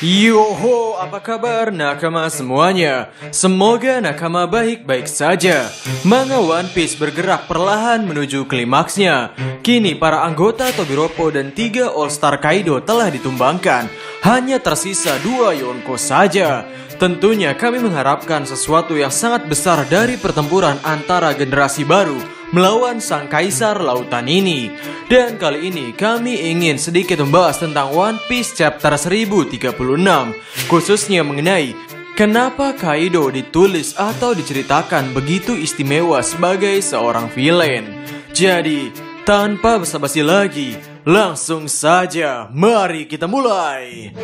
Yoho, apa kabar nakama semuanya? Semoga nakama baik-baik saja. Manga One Piece bergerak perlahan menuju klimaksnya. Kini para anggota Tobiropo dan 3 All-Star Kaido telah ditumbangkan. Hanya tersisa 2 Yonko saja. Tentunya kami mengharapkan sesuatu yang sangat besar dari pertempuran antara generasi baru melawan sang kaisar lautan ini. Dan kali ini kami ingin sedikit membahas tentang One Piece chapter 1036, khususnya mengenai kenapa Kaido ditulis atau diceritakan begitu istimewa sebagai seorang villain. Jadi, tanpa basa-basi lagi, langsung saja mari kita mulai.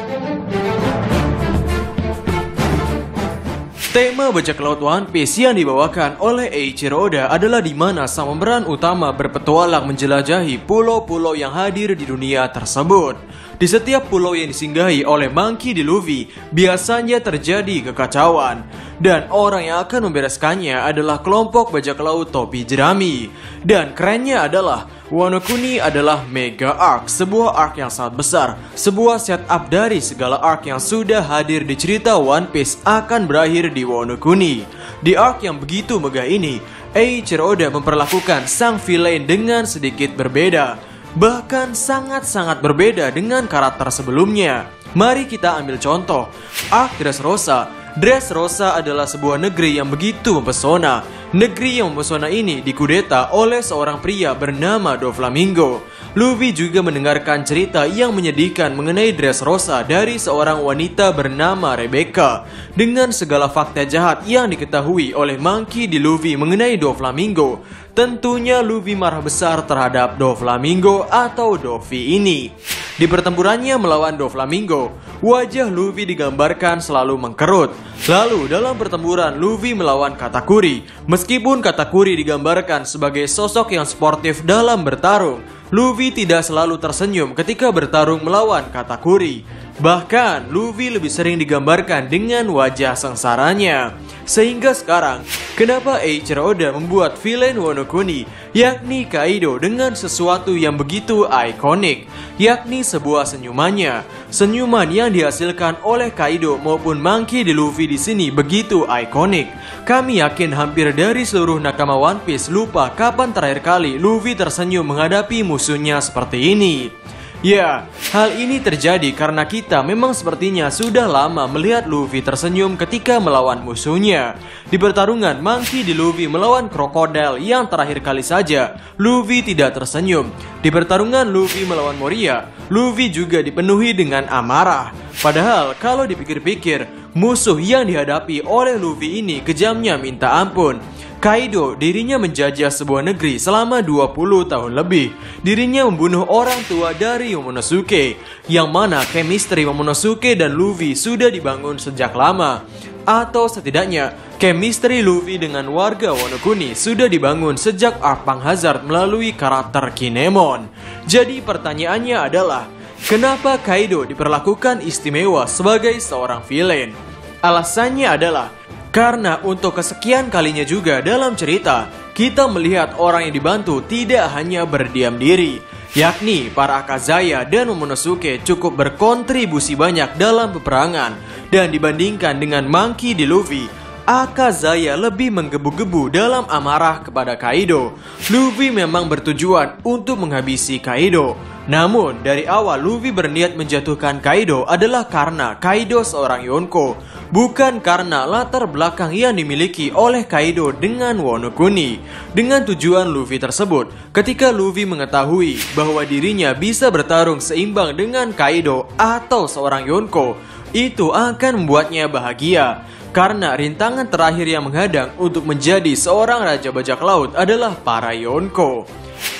Tema bajak laut One Piece yang dibawakan oleh Eiichiro Oda adalah di mana sang pemeran utama berpetualang menjelajahi pulau-pulau yang hadir di dunia tersebut. Di setiap pulau yang disinggahi oleh Monkey D. Luffy, biasanya terjadi kekacauan. Dan orang yang akan membereskannya adalah kelompok bajak laut topi jerami. Dan kerennya adalah Wano Kuni adalah mega arc, sebuah arc yang sangat besar. Sebuah setup dari segala arc yang sudah hadir di cerita One Piece akan berakhir di Wano Kuni. Di arc yang begitu megah ini, Eiichiro Oda memperlakukan sang villain dengan sedikit berbeda. Bahkan sangat-sangat berbeda dengan karakter sebelumnya. Mari kita ambil contoh, arc Dressrosa. Dressrosa adalah sebuah negeri yang begitu mempesona. Negeri yang mempesona ini dikudeta oleh seorang pria bernama Doflamingo. Luffy juga mendengarkan cerita yang menyedihkan mengenai Dressrosa dari seorang wanita bernama Rebecca. Dengan segala fakta jahat yang diketahui oleh Monkey D. Luffy mengenai Doflamingo, tentunya Luffy marah besar terhadap Doflamingo atau Doffy ini. Di pertempurannya melawan Doflamingo, wajah Luffy digambarkan selalu mengkerut. Lalu dalam pertempuran Luffy melawan Katakuri, meskipun Katakuri digambarkan sebagai sosok yang sportif dalam bertarung, Luffy tidak selalu tersenyum ketika bertarung melawan Katakuri. Bahkan Luffy lebih sering digambarkan dengan wajah sengsaranya. Sehingga sekarang, kenapa Eiichiro Oda membuat villain Wano Kuni, yakni Kaido, dengan sesuatu yang begitu ikonik, yakni sebuah senyumannya. Senyuman yang dihasilkan oleh Kaido maupun Monkey D. Luffy di sini begitu ikonik. Kami yakin hampir dari seluruh nakama One Piece lupa kapan terakhir kali Luffy tersenyum menghadapi musuhnya seperti ini. Ya, hal ini terjadi karena kita memang sepertinya sudah lama melihat Luffy tersenyum ketika melawan musuhnya. Di pertarungan Monkey D. Luffy melawan Crocodile yang terakhir kali saja, Luffy tidak tersenyum. Di pertarungan Luffy melawan Moria, Luffy juga dipenuhi dengan amarah. Padahal kalau dipikir-pikir, musuh yang dihadapi oleh Luffy ini kejamnya minta ampun. Kaido dirinya menjajah sebuah negeri selama 20 tahun lebih. Dirinya membunuh orang tua dari Momonosuke, yang mana chemistry Momonosuke dan Luffy sudah dibangun sejak lama. Atau setidaknya chemistry Luffy dengan warga Wano Kuni sudah dibangun sejak arc Punk Hazard melalui karakter Kinemon. Jadi pertanyaannya adalah, kenapa Kaido diperlakukan istimewa sebagai seorang villain? Alasannya adalah karena untuk kesekian kalinya juga dalam cerita, kita melihat orang yang dibantu tidak hanya berdiam diri, yakni para Akazaya dan Momonosuke cukup berkontribusi banyak dalam peperangan. Dan dibandingkan dengan Monkey D. Luffy, Akazaya lebih menggebu-gebu dalam amarah kepada Kaido. Luffy memang bertujuan untuk menghabisi Kaido. Namun dari awal Luffy berniat menjatuhkan Kaido adalah karena Kaido seorang Yonko, bukan karena latar belakang yang dimiliki oleh Kaido dengan Wano Kuni. Dengan tujuan Luffy tersebut, ketika Luffy mengetahui bahwa dirinya bisa bertarung seimbang dengan Kaido atau seorang Yonko, itu akan membuatnya bahagia. Karena rintangan terakhir yang menghadang untuk menjadi seorang raja bajak laut adalah para Yonko.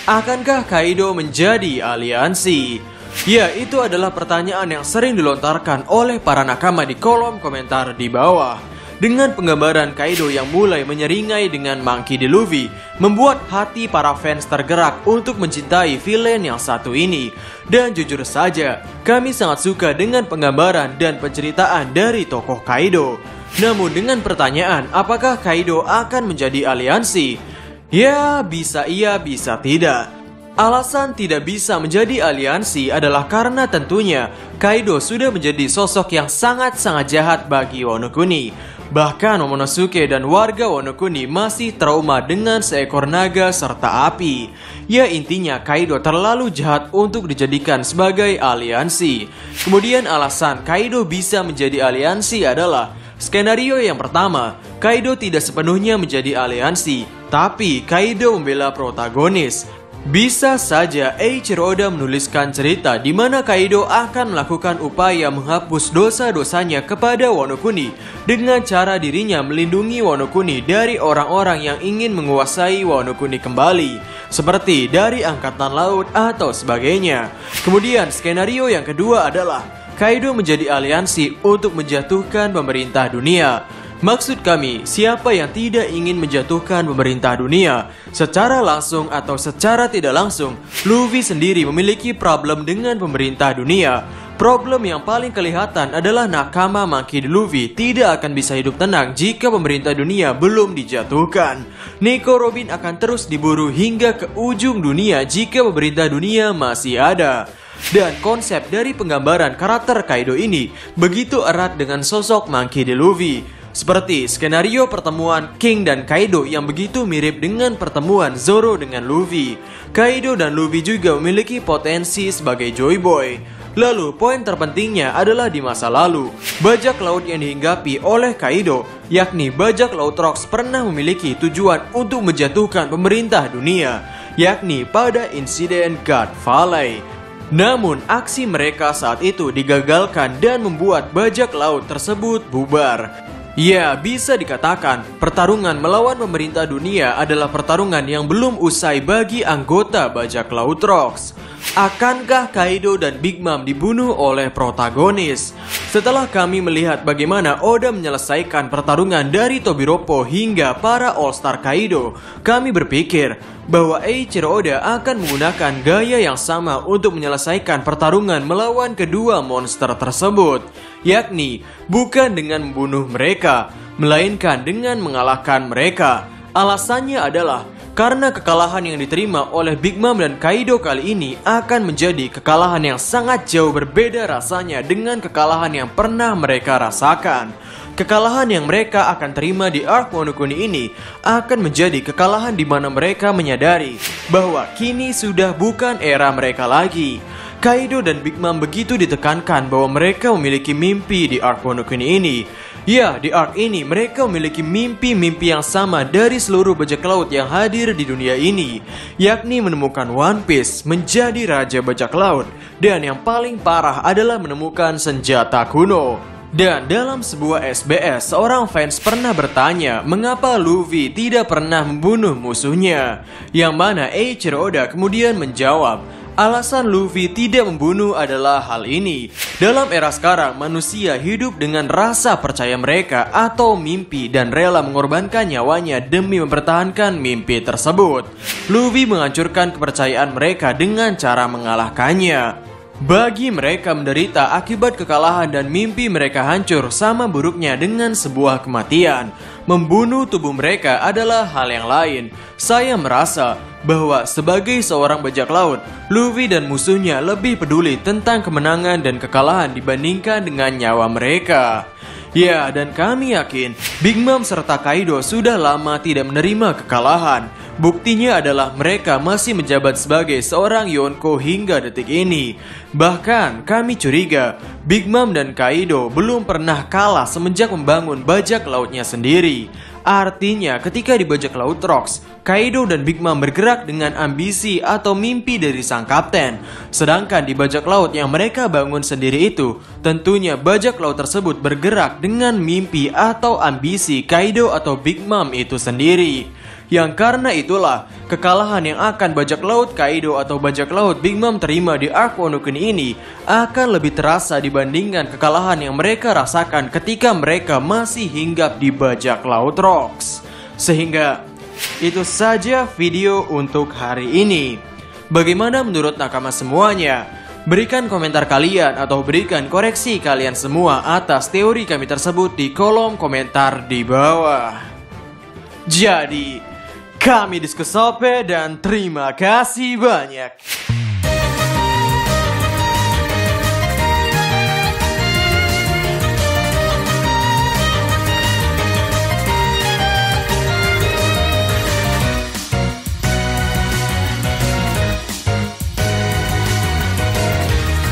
Akankah Kaido menjadi aliansi? Ya, itu adalah pertanyaan yang sering dilontarkan oleh para nakama di kolom komentar di bawah. Dengan penggambaran Kaido yang mulai menyeringai dengan Monkey D. Luffy, membuat hati para fans tergerak untuk mencintai villain yang satu ini. Dan jujur saja, kami sangat suka dengan penggambaran dan penceritaan dari tokoh Kaido. Namun dengan pertanyaan, apakah Kaido akan menjadi aliansi? Ya, bisa iya, bisa tidak. Alasan tidak bisa menjadi aliansi adalah karena tentunya Kaido sudah menjadi sosok yang sangat-sangat jahat bagi Wano Kuni. Bahkan Momonosuke dan warga Wano Kuni masih trauma dengan seekor naga serta api. Ya, intinya Kaido terlalu jahat untuk dijadikan sebagai aliansi. Kemudian alasan Kaido bisa menjadi aliansi adalah skenario yang pertama, Kaido tidak sepenuhnya menjadi aliansi, tapi Kaido membela protagonis. Bisa saja Eiichiro Oda menuliskan cerita di mana Kaido akan melakukan upaya menghapus dosa-dosanya kepada Wano Kuni dengan cara dirinya melindungi Wano Kuni dari orang-orang yang ingin menguasai Wano Kuni kembali, seperti dari Angkatan Laut atau sebagainya. Kemudian skenario yang kedua adalah Kaido menjadi aliansi untuk menjatuhkan pemerintah dunia. Maksud kami, siapa yang tidak ingin menjatuhkan pemerintah dunia? Secara langsung atau secara tidak langsung, Luffy sendiri memiliki problem dengan pemerintah dunia. Problem yang paling kelihatan adalah nakama Monkey D. Luffy tidak akan bisa hidup tenang jika pemerintah dunia belum dijatuhkan. Nico Robin akan terus diburu hingga ke ujung dunia jika pemerintah dunia masih ada. Dan konsep dari penggambaran karakter Kaido ini begitu erat dengan sosok Monkey D. Luffy. Seperti skenario pertemuan King dan Kaido yang begitu mirip dengan pertemuan Zoro dengan Luffy. Kaido dan Luffy juga memiliki potensi sebagai Joy Boy. Lalu poin terpentingnya adalah di masa lalu, bajak laut yang dihinggapi oleh Kaido, yakni bajak laut Rocks, pernah memiliki tujuan untuk menjatuhkan pemerintah dunia, yakni pada insiden God Valley. Namun aksi mereka saat itu digagalkan dan membuat bajak laut tersebut bubar. Ya, bisa dikatakan pertarungan melawan pemerintah dunia adalah pertarungan yang belum usai bagi anggota bajak laut Rocks. Akankah Kaido dan Big Mom dibunuh oleh protagonis? Setelah kami melihat bagaimana Oda menyelesaikan pertarungan dari Tobiropo hingga para All-Star Kaido, kami berpikir bahwa Eiichiro Oda akan menggunakan gaya yang sama untuk menyelesaikan pertarungan melawan kedua monster tersebut, yakni bukan dengan membunuh mereka, melainkan dengan mengalahkan mereka. Alasannya adalah karena kekalahan yang diterima oleh Big Mom dan Kaido kali ini akan menjadi kekalahan yang sangat jauh berbeda rasanya dengan kekalahan yang pernah mereka rasakan. Kekalahan yang mereka akan terima di Arc Wano Kuni ini akan menjadi kekalahan di mana mereka menyadari bahwa kini sudah bukan era mereka lagi. Kaido dan Big Mom begitu ditekankan bahwa mereka memiliki mimpi di Arc Wano Kuni ini. Ya, di arc ini mereka memiliki mimpi-mimpi yang sama dari seluruh bajak laut yang hadir di dunia ini, yakni menemukan One Piece, menjadi raja bajak laut, dan yang paling parah adalah menemukan senjata kuno. Dan dalam sebuah SBS, seorang fans pernah bertanya mengapa Luffy tidak pernah membunuh musuhnya, yang mana Eiichiro Oda kemudian menjawab, alasan Luffy tidak membunuh adalah hal ini. Dalam era sekarang, manusia hidup dengan rasa percaya mereka atau mimpi dan rela mengorbankan nyawanya demi mempertahankan mimpi tersebut. Luffy menghancurkan kepercayaan mereka dengan cara mengalahkannya. Bagi mereka menderita akibat kekalahan dan mimpi mereka hancur sama buruknya dengan sebuah kematian. Membunuh tubuh mereka adalah hal yang lain. Saya merasa bahwa sebagai seorang bajak laut, Luffy dan musuhnya lebih peduli tentang kemenangan dan kekalahan dibandingkan dengan nyawa mereka. Ya, dan kami yakin Big Mom serta Kaido sudah lama tidak menerima kekalahan. Buktinya adalah mereka masih menjabat sebagai seorang Yonko hingga detik ini. Bahkan kami curiga Big Mom dan Kaido belum pernah kalah semenjak membangun bajak lautnya sendiri. Artinya ketika di bajak laut Rocks, Kaido dan Big Mom bergerak dengan ambisi atau mimpi dari sang kapten. Sedangkan di bajak laut yang mereka bangun sendiri itu, tentunya bajak laut tersebut bergerak dengan mimpi atau ambisi Kaido atau Big Mom itu sendiri. Yang karena itulah, kekalahan yang akan bajak laut Kaido atau bajak laut Big Mom terima di Arc Wano Kuni ini akan lebih terasa dibandingkan kekalahan yang mereka rasakan ketika mereka masih hinggap di bajak laut Rocks. Sehingga itu saja video untuk hari ini. Bagaimana menurut nakama semuanya? Berikan komentar kalian atau berikan koreksi kalian semua atas teori kami tersebut di kolom komentar di bawah. Jadi, Kami Diskusope dan terima kasih banyak.